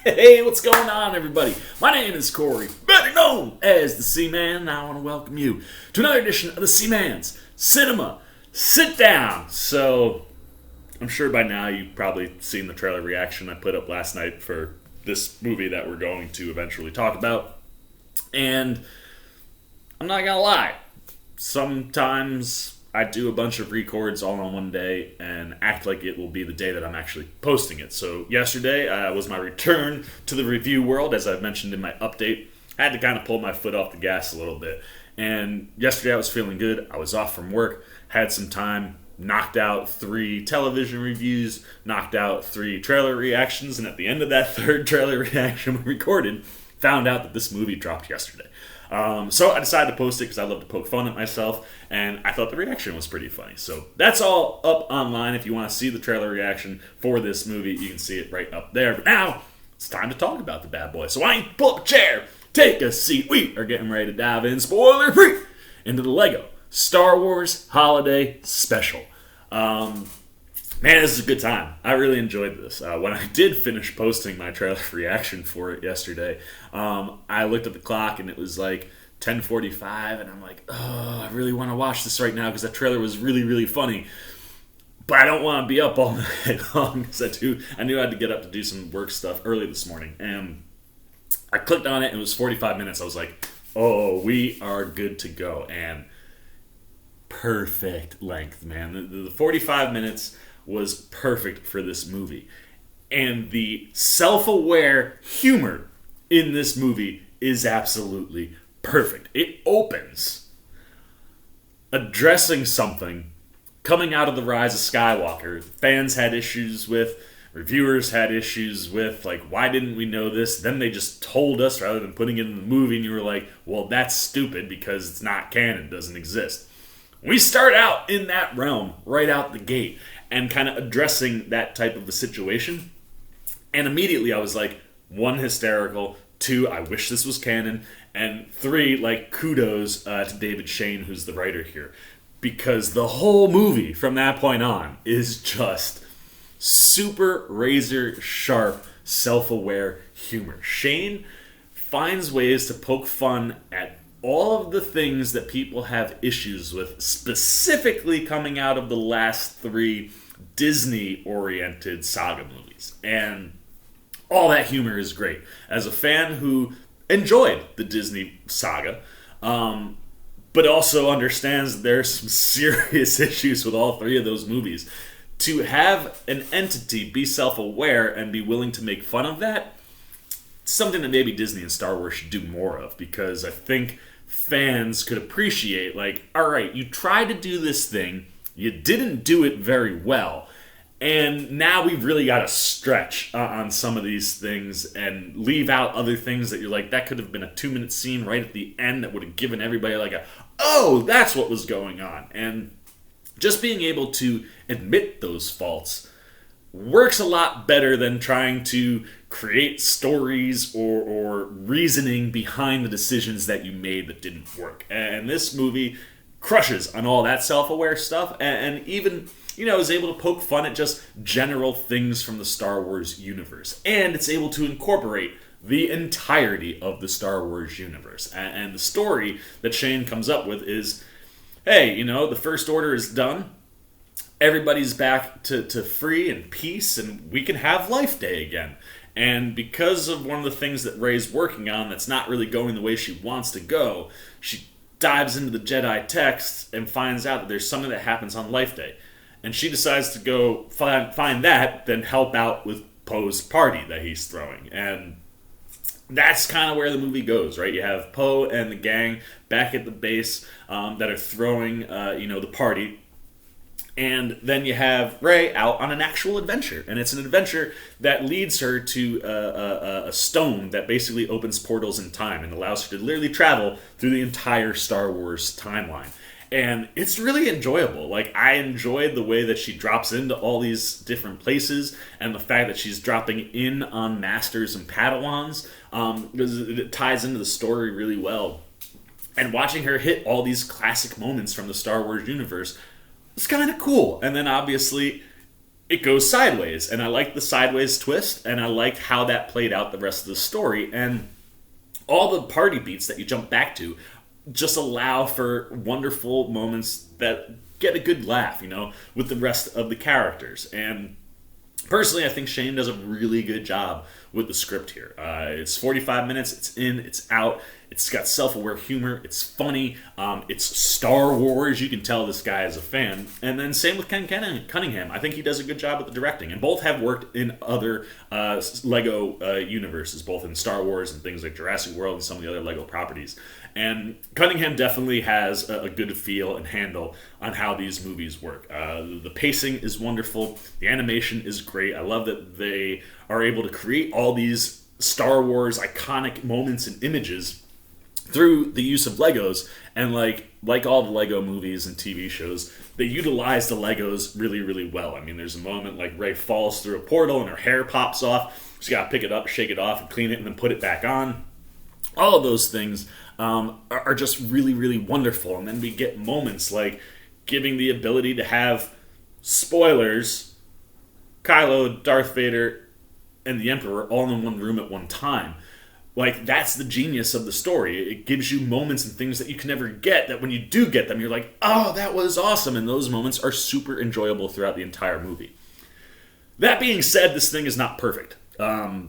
Hey, what's going on, everybody? My name is Corey, better known as the Seaman, and I want to welcome you to another edition of the Seaman's Cinema Sitdown. So, I'm sure by now you've probably seen the trailer reaction I put up last night for this movie that we're going to eventually talk about. And I'm not gonna lie, sometimes I do a bunch of records all on one day and act like it will be the day that I'm actually posting it. So yesterday was my return to the review world, as I've mentioned in my update. I had to kind of pull my foot off the gas a little bit. And yesterday I was feeling good. I was off from work, had some time, knocked out 3 television reviews, knocked out 3 trailer reactions, and at the end of that third trailer reaction we recorded, found out that this movie dropped yesterday. So I decided to post it because I love to poke fun at myself, and I thought the reaction was pretty funny. So that's all up online. If you want to see the trailer reaction for this movie, you can see it right up there. But now, it's time to talk about the bad boy. So why don't you pull up a chair, take a seat. We are getting ready to dive in, spoiler-free, into the Lego Star Wars Holiday Special. Man, this is a good time. I really enjoyed this. When I did finish posting my trailer reaction for it yesterday, I looked at the clock and it was like 10:45, and I'm like, oh, I really want to watch this right now because that trailer was really, really funny. But I don't want to be up all night long because I knew I had to get up to do some work stuff early this morning. And I clicked on it and it was 45 minutes. I was like, oh, we are good to go. And perfect length, man. The 45 minutes was perfect for this movie. And the self-aware humor in this movie is absolutely perfect. It opens addressing something coming out of The Rise of Skywalker. Fans had issues with, reviewers had issues with, like, why didn't we know this? Then they just told us rather than putting it in the movie, and you were like, well, that's stupid because it's not canon, doesn't exist. We start out in that realm right out the gate and kind of addressing that type of a situation. And immediately I was like, 1, hysterical, 2, I wish this was canon, and 3, like, kudos to David Shane, who's the writer here. Because the whole movie from that point on is just super razor sharp, self-aware humor. Shane finds ways to poke fun at all of the things that people have issues with, specifically coming out of the last 3 Disney-oriented saga movies. And all that humor is great. As a fan who enjoyed the Disney saga, but also understands that there's some serious issues with all 3 of those movies, to have an entity be self-aware and be willing to make fun of that, something that maybe Disney and Star Wars should do more of, because I think fans could appreciate, like, alright, you tried to do this thing, you didn't do it very well, and now we've really got to stretch on some of these things and leave out other things that you're like, that could have been a 2-minute scene right at the end that would have given everybody like a, oh, that's what was going on. And just being able to admit those faults works a lot better than trying to create stories or reasoning behind the decisions that you made that didn't work. And this movie crushes on all that self-aware stuff, and even, you know, is able to poke fun at just general things from the Star Wars universe. And it's able to incorporate the entirety of the Star Wars universe. And the story that Shane comes up with is, hey, you know, the First Order is done. Everybody's back to free and peace, and we can have Life Day again. And because of one of the things that Rey's working on that's not really going the way she wants to go, she dives into the Jedi texts and finds out that there's something that happens on Life Day. And she decides to go find that, then help out with Poe's party that he's throwing. And that's kind of where the movie goes, right? You have Poe and the gang back at the base that are throwing, the party. And then you have Rey out on an actual adventure. And it's an adventure that leads her to a stone that basically opens portals in time and allows her to literally travel through the entire Star Wars timeline. And it's really enjoyable. Like, I enjoyed the way that she drops into all these different places, and the fact that she's dropping in on Masters and Padawans, because it ties into the story really well. And watching her hit all these classic moments from the Star Wars universe, it's kind of cool. And then obviously it goes sideways. And I like the sideways twist, and I like how that played out the rest of the story. And all the party beats that you jump back to just allow for wonderful moments that get a good laugh, with the rest of the characters. And personally, I think Shane does a really good job with the script here. It's 45 minutes. It's in. It's out. It's got self-aware humor. It's funny. It's Star Wars. You can tell this guy is a fan. And then same with Ken Cunningham. I think he does a good job with the directing. And both have worked in other Lego universes, both in Star Wars and things like Jurassic World and some of the other Lego properties. And Cunningham definitely has a good feel and handle on how these movies work. The pacing is wonderful. The animation is great. I love that they are able to create all these Star Wars iconic moments and images through the use of Legos. And like all the Lego movies and TV shows, they utilize the Legos really, really well. I mean, there's a moment like Rey falls through a portal and her hair pops off. She's got to pick it up, shake it off, and clean it, and then put it back on. All of those things are just really, really wonderful. And then we get moments like giving the ability to have spoilers, Kylo, Darth Vader, and the Emperor all in one room at one time. Like, that's the genius of the story. It gives you moments and things that you can never get, that when you do get them, you're like, oh, that was awesome. And those moments are super enjoyable throughout the entire movie. That being said, this thing is not perfect. I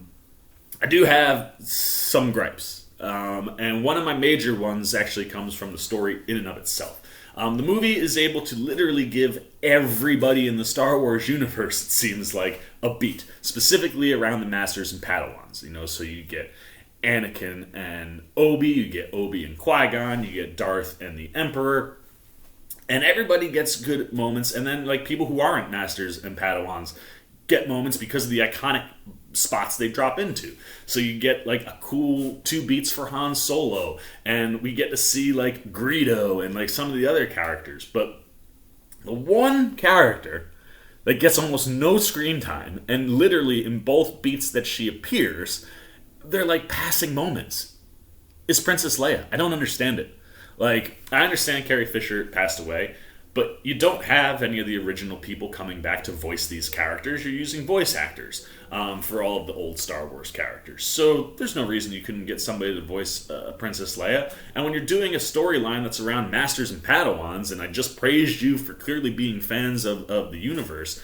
do have some gripes. And one of my major ones actually comes from the story in and of itself. The movie is able to literally give everybody in the Star Wars universe, it seems like, a beat. Specifically around the Masters and Padawans. So you get Anakin and Obi, you get Obi and Qui-Gon, you get Darth and the Emperor. And everybody gets good moments. And then, people who aren't Masters and Padawans get moments because of the iconic spots they drop into. So you get a cool 2 beats for Han Solo, and we get to see Greedo and some of the other characters. But the one character that gets almost no screen time, and literally in both beats that she appears, they're passing moments, is Princess Leia. I don't understand it. I understand Carrie Fisher passed away, but you don't have any of the original people coming back to voice these characters. You're using voice actors for all of the old Star Wars characters. So there's no reason you couldn't get somebody to voice Princess Leia. And when you're doing a storyline that's around Masters and Padawans, and I just praised you for clearly being fans of the universe,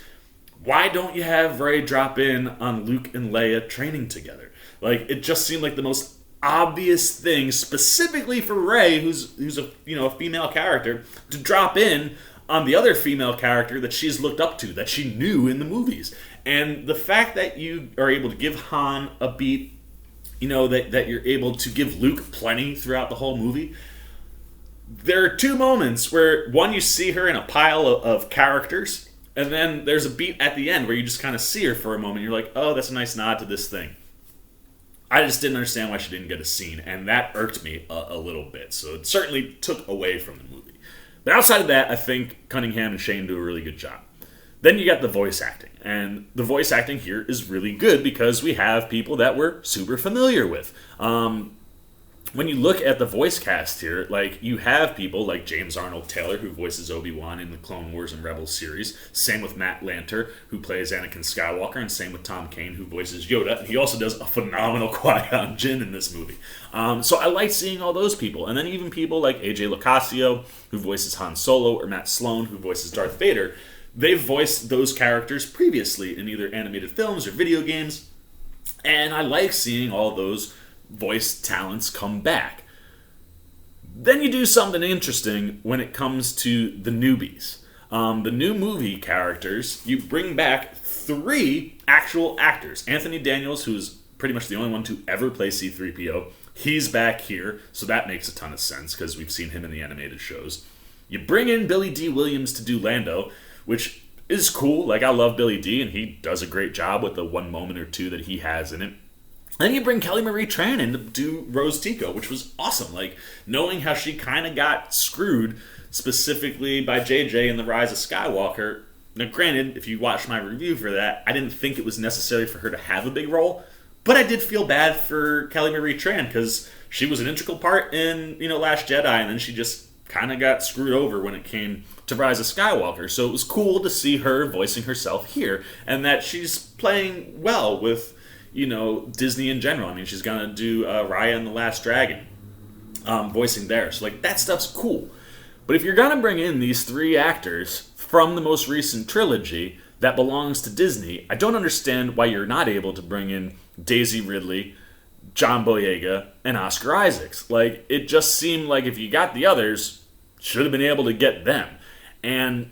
why don't you have Rey drop in on Luke and Leia training together? It just seemed like the most obvious thing, specifically for Rey, who's a female character, to drop in on the other female character that she's looked up to, that she knew in the movies. And the fact that you are able to give Han a beat, that you're able to give Luke plenty throughout the whole movie. There are 2 moments where, one, you see her in a pile of characters, and then there's a beat at the end where you just kind of see her for a moment. You're like, oh, that's a nice nod to this thing. I just didn't understand why she didn't get a scene, and that irked me a little bit. So it certainly took away from the movie. But outside of that, I think Cunningham and Shane do a really good job. Then you got the voice acting, and the voice acting here is really good because we have people that we're super familiar with. When you look at the voice cast here, you have people like James Arnold Taylor, who voices Obi-Wan in the Clone Wars and Rebels series. Same with Matt Lanter, who plays Anakin Skywalker, and same with Tom Kane, who voices Yoda. And he also does a phenomenal Qui-Gon Jinn in this movie. So I like seeing all those people. And then even people like AJ Locascio, who voices Han Solo, or Matt Sloan, who voices Darth Vader. They've voiced those characters previously in either animated films or video games. And I like seeing all those voice talents come back. Then you do something interesting when it comes to the newbies. The new movie characters, you bring back 3 actual actors. Anthony Daniels, who's pretty much the only one to ever play C-3PO, he's back here, so that makes a ton of sense because we've seen him in the animated shows. You bring in Billy D. Williams to do Lando, which is cool. I love Billy D, and he does a great job with the 1 moment or 2 that he has in it. Then you bring Kelly Marie Tran in to do Rose Tico, which was awesome. Knowing how she kind of got screwed, specifically by JJ in The Rise of Skywalker. Now, granted, if you watch my review for that, I didn't think it was necessary for her to have a big role, but I did feel bad for Kelly Marie Tran because she was an integral part in, Last Jedi, and then she just kind of got screwed over when it came to Rise of Skywalker. So it was cool to see her voicing herself here, and that she's playing well with, Disney in general. I mean, she's gonna do Raya and the Last Dragon, voicing there. So like that stuff's cool. But if you're gonna bring in these three actors from the most recent trilogy that belongs to Disney, I don't understand why you're not able to bring in Daisy Ridley, John Boyega, and Oscar Isaacs. Like, it just seemed like if you got the others, should have been able to get them. And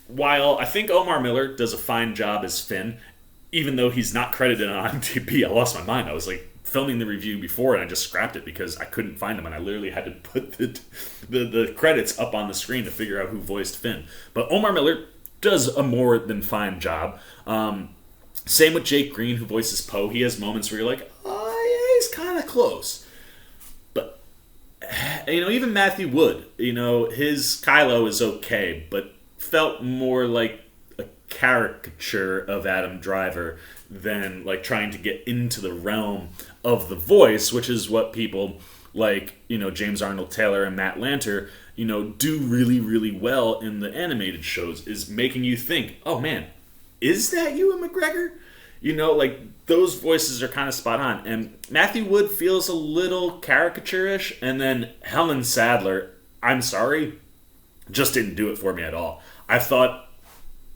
while I think Omar Miller does a fine job as Finn, even though he's not credited on IMDb, I lost my mind. I was like filming the review before and I just scrapped it because I couldn't find him, and I literally had to put the credits up on the screen to figure out who voiced Finn. But Omar Miller does a more than fine job. Same with Jake Green, who voices Poe. He has moments where you're like, he's kind of close. But, even Matthew Wood, his Kylo is okay, but felt more like a caricature of Adam Driver than like trying to get into the realm of the voice, which is what people like, James Arnold Taylor and Matt Lanter, do really, really well in the animated shows, is making you think, oh man, is that Ewan McGregor? Like, those voices are kind of spot on. And Matthew Wood feels a little caricature-ish, and then Helen Sadler, I'm sorry, just didn't do it for me at all. I thought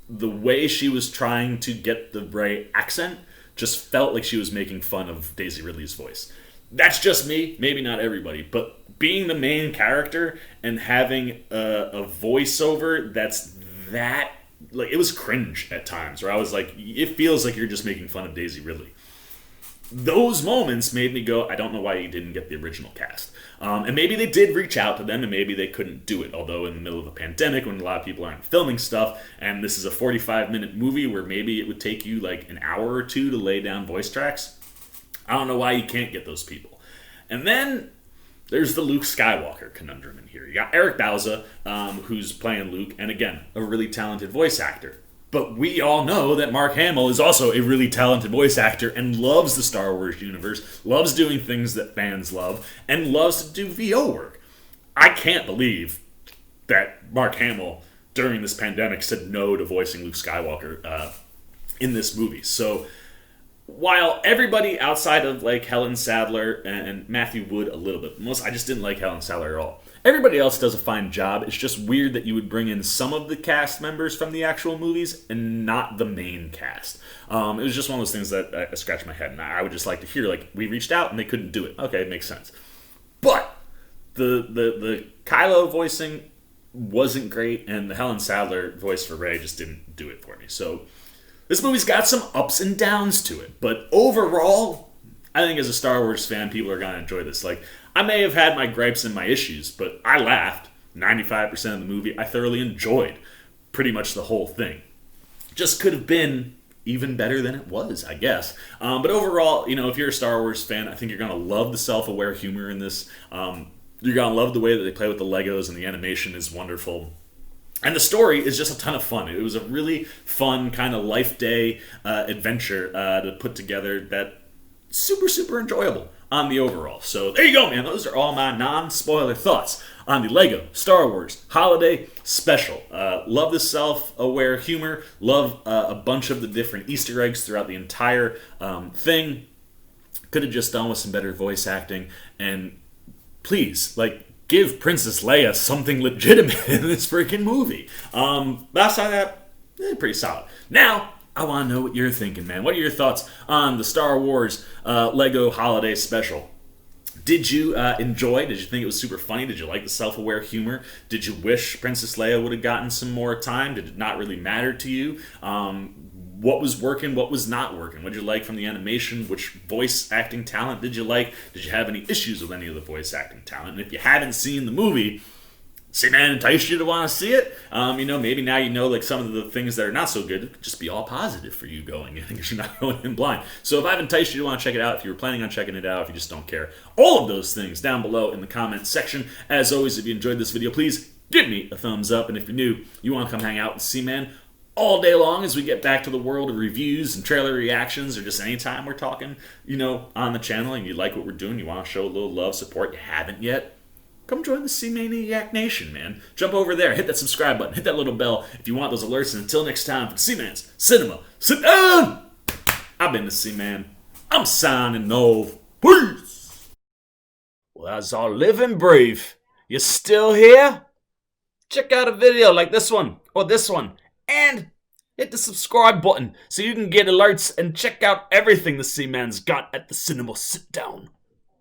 the way she was trying to get the Bray accent just felt like she was making fun of Daisy Ridley's voice. That's just me, maybe not everybody, but being the main character and having a voiceover that's that, like, it was cringe at times, where I was like, it feels like you're just making fun of Daisy Ridley. Those moments made me go, I don't know why you didn't get the original cast. And maybe they did reach out to them, and maybe they couldn't do it. Although in the middle of a pandemic, when a lot of people aren't filming stuff, and this is a 45-minute movie where maybe it would take you like an hour or two to lay down voice tracks, I don't know why you can't get those people. And then there's the Luke Skywalker conundrum in here. You got Eric Bauza, who's playing Luke, and again, a really talented voice actor. But we all know that Mark Hamill is also a really talented voice actor and loves the Star Wars universe, loves doing things that fans love, and loves to do VO work. I can't believe that Mark Hamill, during this pandemic, said no to voicing Luke Skywalker in this movie. So while everybody outside of like Helen Sadler and Matthew Wood a little bit, I just didn't like Helen Sadler at all. Everybody else does a fine job. It's just weird that you would bring in some of the cast members from the actual movies and not the main cast. It was just one of those things that I scratched my head, and I would just like to hear, like, we reached out and they couldn't do it. Okay, it makes sense. But the Kylo voicing wasn't great, and the Helen Sadler voice for Rey just didn't do it for me. So this movie's got some ups and downs to it, but overall, I think as a Star Wars fan, people are going to enjoy this. Like, I may have had my gripes and my issues, but I laughed 95% of the movie. I thoroughly enjoyed pretty much the whole thing. Just could have been even better than it was, I guess. But overall, if you're a Star Wars fan, I think you're going to love the self-aware humor in this. You're going to love the way that they play with the Legos, and the animation is wonderful. And the story is just a ton of fun. It was a really fun kind of life day adventure to put together that super, super enjoyable on the overall. So there you go, man. Those are all my non-spoiler thoughts on the Lego Star Wars Holiday Special. Love the self-aware humor. Love a bunch of the different Easter eggs throughout the entire thing. Could have just done with some better voice acting. And please, give Princess Leia something legitimate in this freaking movie. Outside of that, pretty solid. Now, I want to know what you're thinking, man. What are your thoughts on the Star Wars Lego Holiday Special? Did you enjoy? Did you think it was super funny? Did you like the self-aware humor? Did you wish Princess Leia would have gotten some more time? Did it not really matter to you? What was working? What was not working? What did you like from the animation? Which voice acting talent did you like? Did you have any issues with any of the voice acting talent? And if you haven't seen the movie, see, man, entice you to want to see it. Maybe now some of the things that are not so good could just be all positive for you going in because you're not going in blind. So if I've enticed you to want to check it out, if you were planning on checking it out, if you just don't care, all of those things down below in the comments section. As always, if you enjoyed this video, please give me a thumbs up. And if you're new, you want to come hang out with C-Man all day long as we get back to the world of reviews and trailer reactions, or just anytime we're talking, on the channel and you like what we're doing, you want to show a little love, support, you haven't yet, come join the C-Maniac Nation, man. Jump over there, hit that subscribe button, hit that little bell if you want those alerts. And until next time, for C-Man's Cinema, sit down! I've been the C-Man. I'm signing off. Peace! Well, as I live and breathe, you still here? Check out a video like this one, or this one, and hit the subscribe button so you can get alerts and check out everything the C-Man's got at the Cinema Sit Down.